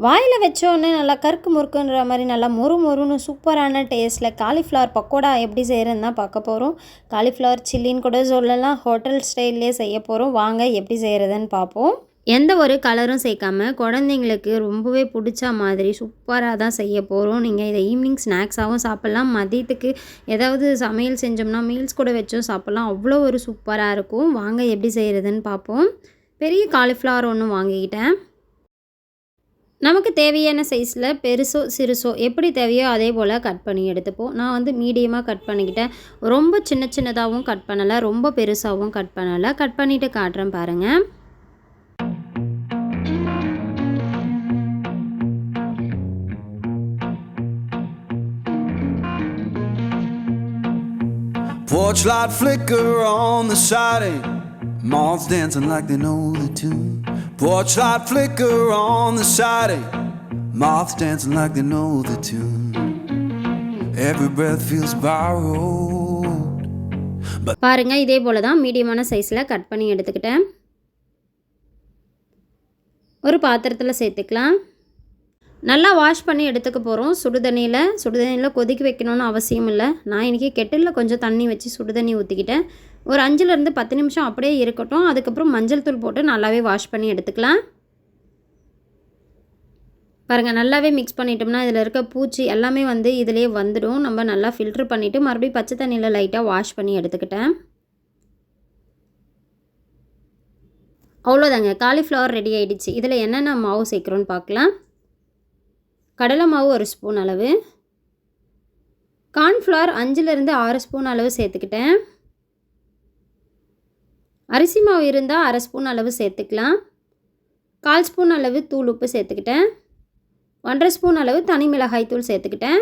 வாயில் வச்சோன்னே நல்லா கருக்கு முறுக்குன்ற மாதிரி நல்லா மொறு மொறுன்னு சூப்பரான டேஸ்ட்டில் காலிஃப்ளவர் பக்கோடா எப்படி செய்கிறதுன்னு தான் பார்க்க போகிறோம். காலிஃப்ளவர் சில்லின்னு கூட சொல்லலாம், ஹோட்டல் ஸ்டைல்லே செய்ய போகிறோம். வாங்க எப்படி செய்கிறதுன்னு பார்ப்போம். எந்த ஒரு கலரும் சேர்க்காம குழந்தைங்களுக்கு ரொம்பவே பிடிச்ச மாதிரி சூப்பராக தான் செய்ய போகிறோம். நீங்கள் இதை ஈவினிங் ஸ்நாக்ஸாகவும் சாப்பிட்லாம், மதியத்துக்கு ஏதாவது சமையல் செஞ்சோம்னா மீல்ஸ் கூட வச்சும் சாப்பிட்லாம். அவ்வளோ ஒரு சூப்பராக இருக்கும். வாங்க எப்படி செய்கிறதுன்னு பார்ப்போம். பெரிய காலிஃப்ளவர் ஒன்று வாங்கிக்கிட்டேன். நமக்கு தேவையான சைஸில் பெருசோ சிறுசோ எப்படி தேவையோ அதே போல் கட் பண்ணி எடுத்துப்போம். நான் வந்து மீடியமாக கட் பண்ணிக்கிட்டேன். ரொம்ப சின்ன சின்னதாகவும் கட் பண்ணலை, ரொம்ப பெருசாகவும் கட் பண்ணலை. கட் பண்ணிவிட்டு காட்டுறேன் பாருங்கள். Porch light flicker on the siding, moths dancing like they know the tune. Porch light flicker on the siding, moths dancing like they know the tune. Every breath feels borrowed. பாருங்க, இதே போல தான் மீடியமான சைஸில் cut பண்ணி எடுத்துக்கிட்டேன். ஒரு பாத்திரத்தில் சேர்த்துக்கலாம். நல்லா வாஷ் பண்ணி எடுத்துக்க போகிறோம். சுடுதண்ணியில் கொதிக்க வைக்கணும்னு அவசியம் இல்லை. நான் இன்றைக்கி கெட்டிலில் கொஞ்சம் தண்ணி வச்சு சுடுதண்ணி ஊற்றிக்கிட்டேன். ஒரு 5லேருந்து 10 நிமிஷம் அப்படியே இருக்கட்டும். அதுக்கப்புறம் மஞ்சள் தூள் போட்டு நல்லாவே வாஷ் பண்ணி எடுத்துக்கலாம். பாருங்கள், நல்லாவே மிக்ஸ் பண்ணிட்டோம்னா இதில் இருக்க பூச்சி எல்லாமே வந்து இதிலே வந்துடும். நம்ம நல்லா ஃபில்ட்ரு பண்ணிவிட்டு மறுபடியும் பச்சை தண்ணியில் லைட்டாக வாஷ் பண்ணி எடுத்துக்கிட்டேன். அவ்வளோதாங்க, காலிஃப்ளவர் ரெடி ஆகிடுச்சு. இதில் என்னென்ன மாவு சேர்க்குறோன்னு பார்க்கலாம். கடலை மாவு 1 ஸ்பூன் அளவு, கார்ன்ஃப்ளவர் 5லேருந்து 6 ஸ்பூன் அளவு சேர்த்துக்கிட்டேன். அரிசி மாவு இருந்தால் 1/2 ஸ்பூன் அளவு சேர்த்துக்கலாம். 1/4 ஸ்பூன் அளவு தூள் உப்பு சேர்த்துக்கிட்டேன். 1/2 ஸ்பூன் அளவு தனி மிளகாய் தூள் சேர்த்துக்கிட்டேன்.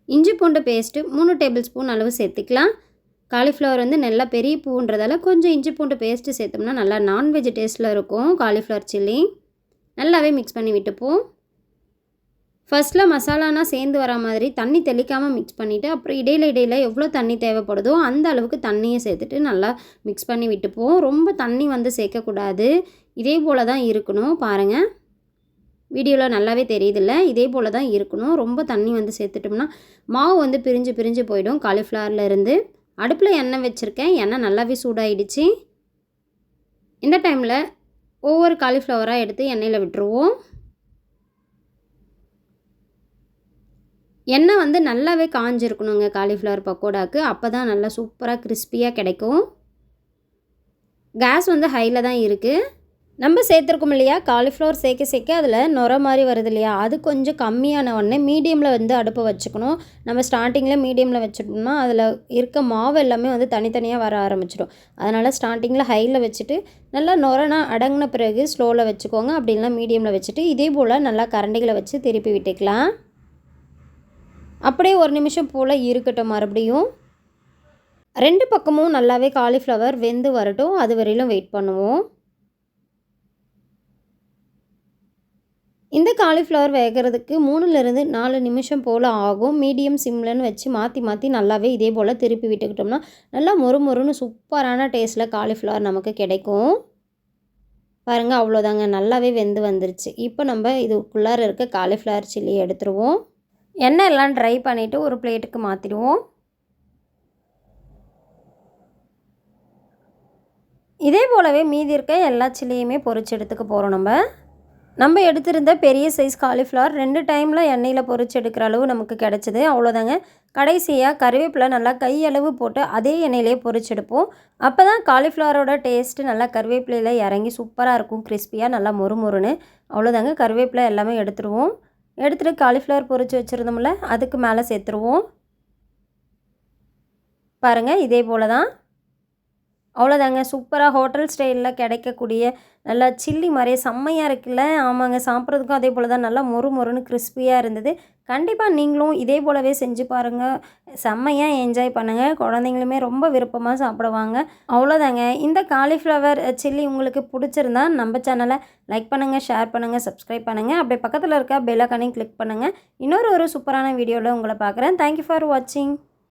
இஞ்சி பூண்டு பேஸ்ட்டு 3 டேபிள் ஸ்பூன் அளவு சேர்த்துக்கலாம். காலிஃப்ளவர் வந்து நல்லா பெரிய பூன்றதால கொஞ்சம் இஞ்சி பூண்டு பேஸ்ட்டு சேர்த்தோம்னா நல்லா நான்வெஜ் டேஸ்ட்டில் இருக்கும் காலிஃப்ளவர் சில்லி. நல்லாவே மிக்ஸ் பண்ணி விட்டுப்போம். ஃபஸ்ட்டில் மசாலானா சேர்ந்து வர மாதிரி தண்ணி தெளிக்காமல் மிக்ஸ் பண்ணிவிட்டு அப்புறம் இடையில எவ்வளோ தண்ணி தேவைப்படுதோ அந்த அளவுக்கு தண்ணியை சேர்த்துட்டு நல்லா மிக்ஸ் பண்ணி விட்டுப்போம். ரொம்ப தண்ணி வந்து சேர்க்கக்கூடாது. இதே போல் தான் இருக்கணும். பாருங்கள், வீடியோவில் நல்லாவே தெரியுதில்ல, இதே போல் தான் இருக்கணும். ரொம்ப தண்ணி வந்து சேர்த்துட்டோம்னா மாவு வந்து பிரிஞ்சு போயிடும் காலிஃப்ளவரில் இருந்து. அடுப்பில் எண்ணெய் வச்சுருக்கேன். எண்ணெய் நல்லாவே சூடாகிடுச்சு. இந்த டைமில் ஒவ்வொரு காலிஃப்ளவராக எடுத்து எண்ணெயில் விட்டுருவோம். எண்ணெய் வந்து நல்லாவே காஞ்சிருக்கணுங்க காலிஃப்ளவர் பக்கோடாவுக்கு. அப்போ தான் நல்லா சூப்பராக கிறிஸ்பியாக கிடைக்கும். கேஸ் வந்து ஹையில் தான் இருக்குது. நம்ம சேர்த்துருக்கோம் இல்லையா, காலிஃப்ளவர் சேர்க்க அதில் நுர மாதிரி வருது இல்லையா, அது கொஞ்சம் கம்மியான உடனே மீடியமில் வந்து அடுப்பை வச்சுக்கணும். நம்ம ஸ்டார்டிங்கில் மீடியமில் வச்சுட்டோம்னா அதில் இருக்க மாவு எல்லாமே வந்து தனித்தனியாக வர ஆரம்பிச்சிடும். அதனால் ஸ்டார்டிங்கில் ஹையில் வச்சுட்டு நல்லா நுரனா அடங்கின பிறகு ஸ்லோவில் வச்சுக்கோங்க. அப்படி இல்லைனா மீடியமில் வச்சுட்டு இதே போல் நல்லா கரண்டிகளை வச்சு திருப்பி விட்டுக்கலாம். அப்படியே 1 நிமிஷம் போல் இருக்கட்டும். மறுபடியும் 2 பக்கமும் நல்லாவே காலிஃப்ளவர் வெந்து வரட்டும். அது வரையிலும் வெயிட் பண்ணுவோம். இந்த காலிஃப்ளவர் வேகிறதுக்கு 3லேருந்து 4 நிமிஷம் போல் ஆகும். மீடியம் சிம்லன்னு வச்சு மாற்றி நல்லாவே இதே போல் திருப்பி விட்டுக்கிட்டோம்னா நல்லா மொறுன்னு சூப்பரான டேஸ்ட்டில் காலிஃப்ளவர் நமக்கு கிடைக்கும். பாருங்கள், அவ்வளோதாங்க, நல்லாவே வெந்து வந்துருச்சு. இப்போ நம்ம இதுக்குள்ளார இருக்க காலிஃப்ளவர் சில்லி எடுத்துருவோம். எண்ணெய் எல்லாம் ட்ரை பண்ணிவிட்டு ஒரு பிளேட்டுக்கு மாற்றிடுவோம். இதே போலவே மீதி இருக்க எல்லா சில்லியுமே பொரிச்சு எடுத்துக்க போகிறோம். நம்ம எடுத்திருந்த பெரிய சைஸ் காலிஃப்ளவர் 2 டைமில் எண்ணெயில் பொரிச்சு எடுக்கிற அளவு நமக்கு கிடச்சிது. அவ்வளோதாங்க. கடைசியாக கருவேப்பிலை நல்லா கையளவு போட்டு அதே எண்ணெயிலே பொரிச்செடுப்போம். அப்போ தான் காலிஃப்ளவரோட டேஸ்ட்டு நல்லா கருவேப்பிலையில் இறங்கி சூப்பராக இருக்கும், கிறிஸ்பியாக நல்லா மொறுன்னு. அவ்வளோதாங்க, கருவேப்பிலை எல்லாமே எடுத்துருவோம். எடுத்துகிட்டு காலிஃப்ளவர் பொரிச்சு வச்சுருந்தோம்ல அதுக்கு மேலே சேர்த்துருவோம். பாருங்கள், இதே போல் தான். அவ்வளோதாங்க, சூப்பராக ஹோட்டல் ஸ்டைலில் கிடைக்கக்கூடிய நல்லா சில்லி மாதிரியே செம்மையாக இருக்குல்ல. ஆமாங்க, சாப்பிட்றதுக்கும் அதே போல் தான் நல்லா மொறுன்னு கிறிஸ்பியாக இருந்தது. கண்டிப்பாக நீங்களும் இதே போலவே செஞ்சு பாருங்கள். செம்மையாக என்ஜாய் பண்ணுங்கள். குழந்தைங்களுமே ரொம்ப விருப்பமாக சாப்பிடுவாங்க. அவ்வளோதாங்க, இந்த காலிஃப்ளவர் சில்லி உங்களுக்கு பிடிச்சிருந்தா நம்ம சேனலை லைக் பண்ணுங்கள், ஷேர் பண்ணுங்கள், சப்ஸ்கிரைப் பண்ணுங்கள். அப்படியே பக்கத்தில் இருக்க பெல் ஐகானையும் கிளிக் பண்ணுங்கள். இன்னொரு சூப்பரான வீடியோவில் உங்களை பார்க்குறேன். தேங்க்யூ ஃபார் வாட்சிங்.